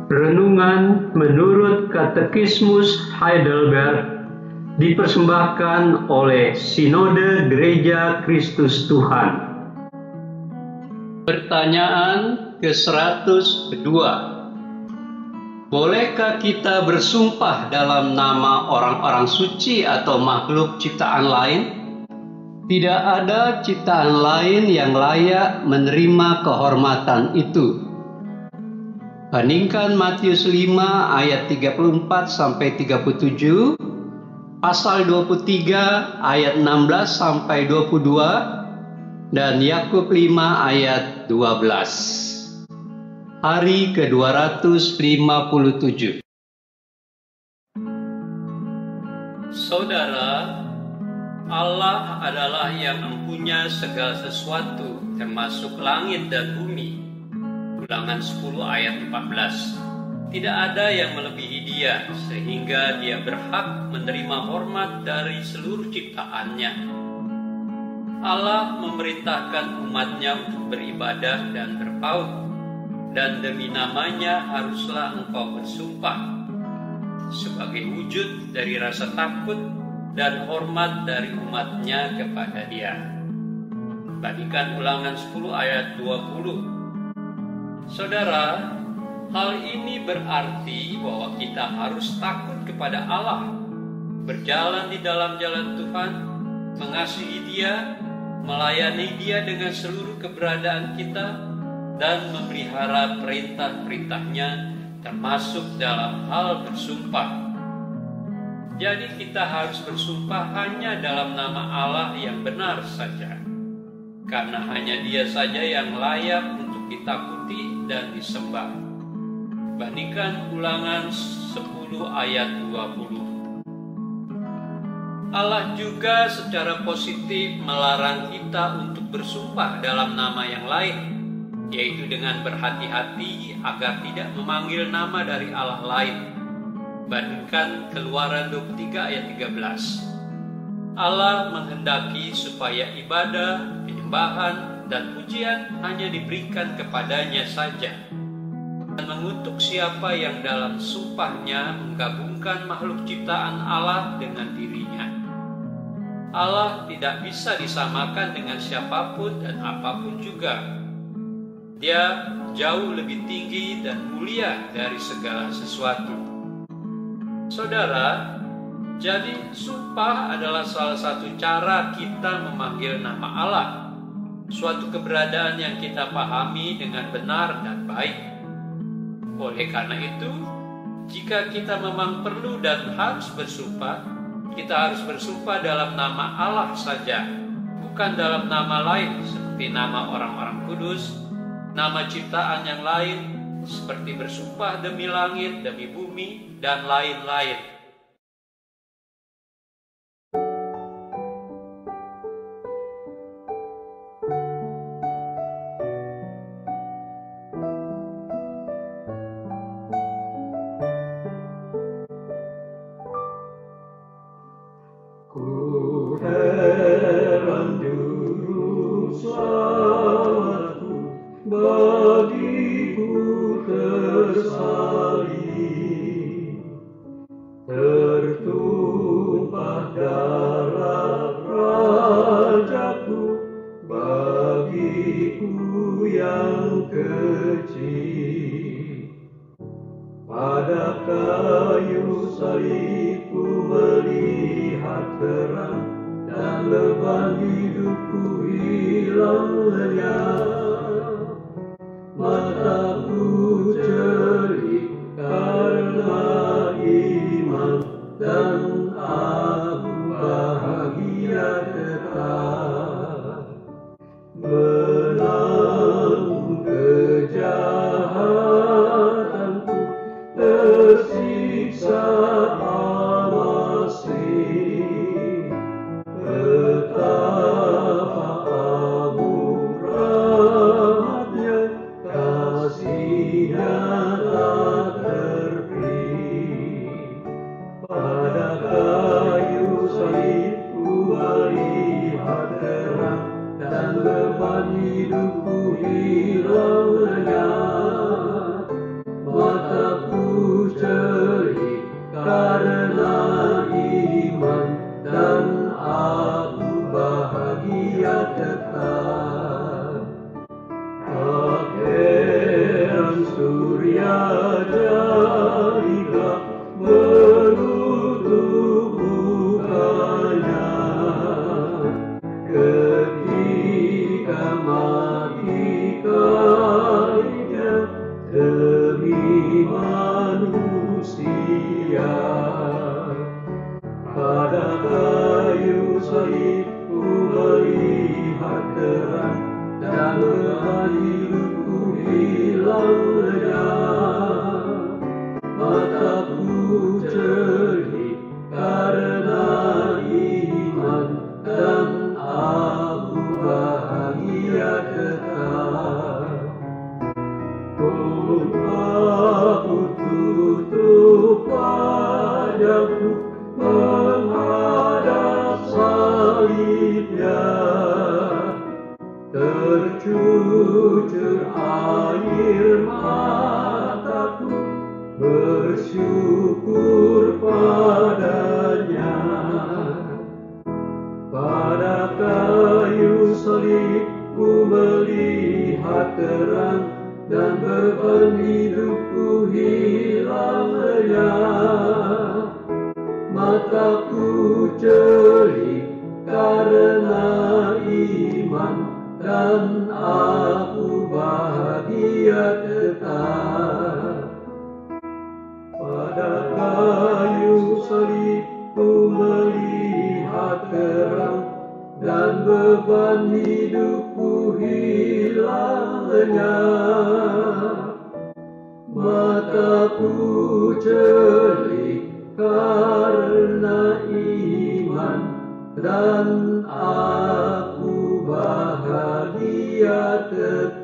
Renungan menurut Katekismus Heidelberg dipersembahkan oleh Sinode Gereja Kristus Tuhan. Pertanyaan ke-102. Bolehkah kita bersumpah dalam nama orang-orang suci atau makhluk ciptaan lain? Tidak ada ciptaan lain yang layak menerima kehormatan itu. Bandingkan Matius 5 ayat 34-37, pasal 23 ayat 16-22, dan Yakub 5 ayat 12. Hari ke-257. Saudara, Allah adalah yang mempunyai segala sesuatu, termasuk langit dan bumi. Ulangan 10 ayat 14. Tidak ada yang melebihi Dia, sehingga Dia berhak menerima hormat dari seluruh ciptaannya. Allah memerintahkan umatnya untuk beribadah dan berpaut, dan demi namanya haruslah engkau bersumpah, sebagai wujud dari rasa takut dan hormat dari umatnya kepada Dia. Bandingkan Ulangan 10 ayat 20. Saudara, hal ini berarti bahwa kita harus takut kepada Allah, berjalan di dalam jalan Tuhan, mengasihi Dia, melayani Dia dengan seluruh keberadaan kita, dan memelihara perintah-perintahnya, termasuk dalam hal bersumpah. Jadi kita harus bersumpah hanya dalam nama Allah yang benar saja, karena hanya Dia saja yang layak untuk ditakuti dan disembah. Bandingkan Ulangan 10 ayat 20. Allah juga secara positif melarang kita untuk bersumpah dalam nama yang lain, yaitu dengan berhati-hati agar tidak memanggil nama dari Allah lain. Bandingkan Keluaran 23 ayat 13. Allah menghendaki supaya ibadah, penyembahan, dan pujian hanya diberikan kepadanya saja, dan mengutuk siapa yang dalam sumpahnya menggabungkan makhluk ciptaan Allah dengan dirinya. Allah tidak bisa disamakan dengan siapapun dan apapun juga. Dia jauh lebih tinggi dan mulia dari segala sesuatu. Saudara, jadi sumpah adalah salah satu cara kita memanggil nama Allah, suatu keberadaan yang kita pahami dengan benar dan baik. Oleh karena itu, jika kita memang perlu dan harus bersumpah, kita harus bersumpah dalam nama Allah saja, bukan dalam nama lain seperti nama orang-orang kudus, nama ciptaan yang lain, seperti bersumpah demi langit, demi bumi, dan lain-lain. Ku heran juru selamatku, bagiku tersalib, tertumpah darah Rajaku, bagiku yang kecil. Pada kayu salibku melihat terang, dan beban hidupku hilang lenyap. Mataku cerdik karena iman, dan aku bahagia tetap. Menanggung kejahatanku, tersiksa amasih, betapa beban hidupku hilang lenyap. Mataku cerih karena iman, dan aku bahagia tetap. Akhiran surya jadilah menutup mukanya ketika mati kainnya demi manusia. Pada kayu salib ku melihat terang, dan beban hidupku hilang lenyap. Mataku cerih karena iman, dan aku bahagia tetap. Oh, aku tutup wajahku menghadap salibnya, tercucur air mataku bersyukur padanya. Pada kayu salib ku melihat terang, dan beban hidupku hilang lenyap. Mataku cerih karena iman, dan aku bahagia tetap. Pada kayu salib ku melihat terang, dan beban hidupku hilang lenyap. Mataku cerih karena iman, dan aku bahagia tetap.